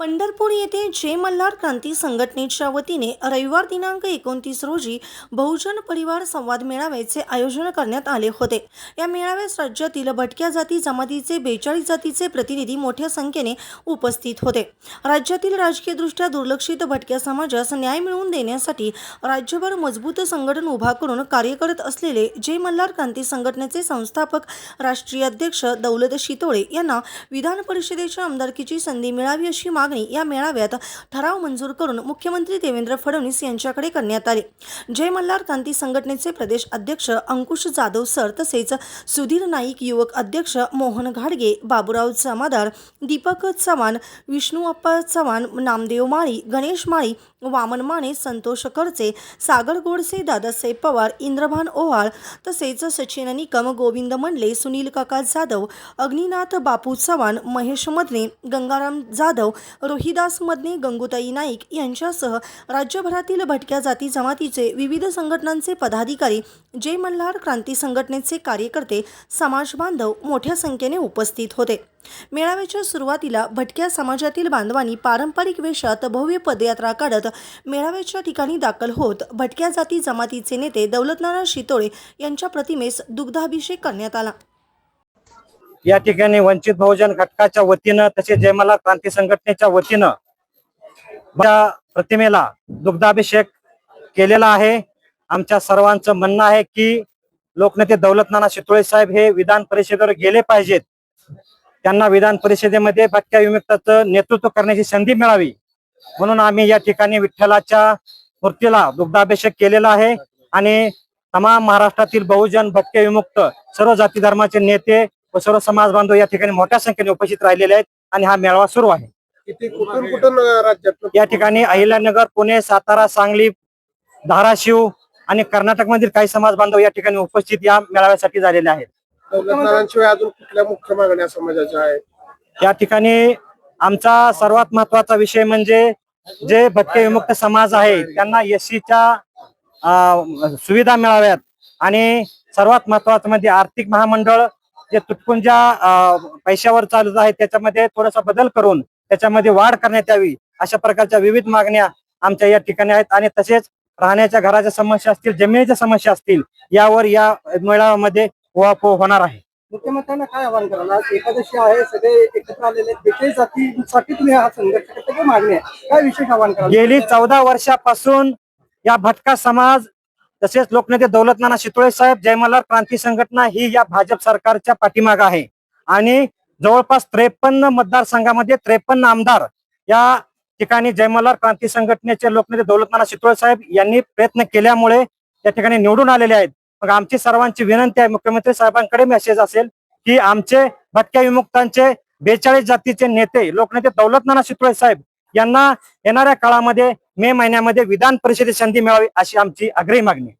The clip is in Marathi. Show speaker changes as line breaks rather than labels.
पंढरपूर येथे जय मल्हार क्रांती संघटनेच्या वतीने रविवार दिनांक 29 रोजी बहुजन परिवार संवाद मेळाव्याचे आयोजन करण्यात आले होते। या मेळाव्यास राज्यातील भटक्या जाती जमातीचे 42 जातीचे प्रतिनिधी मोठ्या संख्येने उपस्थित होते। राज्यातील राजकीयदृष्ट्या दुर्लक्षित भटक्या समाजास न्याय मिळवून देण्यासाठी राज्यभर मजबूत संघटन उभा करून कार्य करत असलेले जय मल्हार क्रांती संघटनेचे संस्थापक राष्ट्रीय अध्यक्ष दौलत शितोळे यांना विधान परिषदेच्या आमदारकीची संधी मिळावी अशी मागणी या मेळाव्यात ठराव मंजूर करून मुख्यमंत्री देवेंद्र फडणवीस यांच्याकडे करण्यात आले। जय मल्हार क्रांती संघटनेचे प्रदेश अध्यक्ष अंकुश जाधव सर तसेच सुधीर नाईक, युवक अध्यक्ष मोहन घाडगे, बाबूराव जमादार, दीपक चव्हाण, विष्णुअप्पा चव्हाण, नामदेव माळी, गणेश माळी, वामन माने, संतोष करचे, सागर गोडसे, दादासाहेब पवार, इंद्रभान ओहाळ तसेच सचिन निकम, गोविंद मंडले, सुनील काका जाधव, अग्निनाथ बापू चव्हाण, महेश मदने, गंगाराम जाधव, रोहिदास मदने, गंगूताई नाईक यांच्यासह राज्यभरातील भटक्या जाती जमातीचे विविध संघटनांचे पदाधिकारी, जय मल्हार क्रांती संघटनेचे कार्यकर्ते, समाज बांधव मोठ्या संख्येने उपस्थित होते। मेळाव्याच्या सुरुवातीला भटक्या समाजातील बांधवांनी पारंपरिक वेशात भव्य पदयात्रा काढत मेळाव्याच्या ठिकाणी दाखल होत भटक्या जाती जमातीचे नेते दौलतनाना शितोळे यांच्या प्रतिमेस दुग्धाभिषेक करण्यात आला।
या ठिकाणी वंचित बहुजन घटकाच्या वतीनं तसेच जय मल्हार क्रांती संघटनेच्या वतीनं प्रतिमेला दुग्धाभिषेक केलेला आहे। आमच्या सर्वांचं म्हणणं आहे की लोकनेते दौलतनाना शितोळे साहेब हे विधान परिषदेवर गेले पाहिजेत। त्यांना विधान परिषदेमध्ये भटक्या विमुक्ताचं नेतृत्व करण्याची संधी मिळावी म्हणून आम्ही या ठिकाणी विठ्ठलाच्या मूर्तीला दुग्धाभिषेक केलेला आहे आणि तमाम महाराष्ट्रातील बहुजन भटक्या विमुक्त सर्व जाती धर्माचे नेते व सर्व समाज बांधव या ठिकाणी मोठ्या संख्येने उपस्थित राहिलेले आहेत आणि हा मेळावा सुरू आहे।
कुठून राज्यात
या ठिकाणी अहिल्यानगर, पुणे, सातारा, सांगली, धाराशिव आणि कर्नाटक मधील काही समाज बांधव या ठिकाणी उपस्थित या मेळाव्यासाठी झालेले आहेत।
दौलतनानांशिवाय अजून कुठल्या मुख्य मागण्या समाजाच्या आहेत
या ठिकाणी आमचा सर्वात महत्वाचा विषय म्हणजे जे भटके विमुक्त समाज आहे त्यांना एससीच्या सुविधा मिळाव्यात आणि सर्वात महत्वाचं म्हणजे आर्थिक महामंडळ जे तुटपुंजा पैशावर चालत आहे त्याच्यामध्ये थोडासा बदल करून त्याच्यामध्ये वाढ करण्यात यावी अशा प्रकारच्या विविध मागण्या आमच्या या ठिकाणी आहेत आणि तसेच राहण्याच्या घराच्या समस्या असतील, जमिनीच्या समस्या असतील यावर या मेळाव्यामध्ये उहापोह होणार आहे।
मुख्यमंत्र्यांना काय आवाहन कराल? आज एकादशी आहे, सगळे एकत्र आलेले 42 जातीसाठी तुम्ही हा संघर्ष करता, काय मागणी आहे, काय विशेष आवाहन कराल?
गेली 14 वर्षापासून या भटका समाज तसेच लोकनेते दौलतनाना शितोळे साहेब, जय मल्हार क्रांती संघटना ही या भाजप सरकारच्या पाठीमाग आहे आणि जवळपास 53 मतदारसंघामध्ये 53 आमदार या ठिकाणी जय मल्हार क्रांती संघटनेचे लोकनेते दौलतनाना शितोळे साहेब यांनी प्रयत्न केल्यामुळे या ठिकाणी निवडून आलेले आहेत। मग आमची सर्वांची विनंती आहे, मुख्यमंत्री साहेबांकडे मेसेज असेल की आमचे भटक्या विमुक्तांचे 42 जातीचे नेते लोकनेते दौलतनाना शितोळे साहेब यांना येणाऱ्या काळामध्ये मे महिन्यामध्ये विधान परिषदेत संधी मिळावी अशी आमची आग्रही मागणी।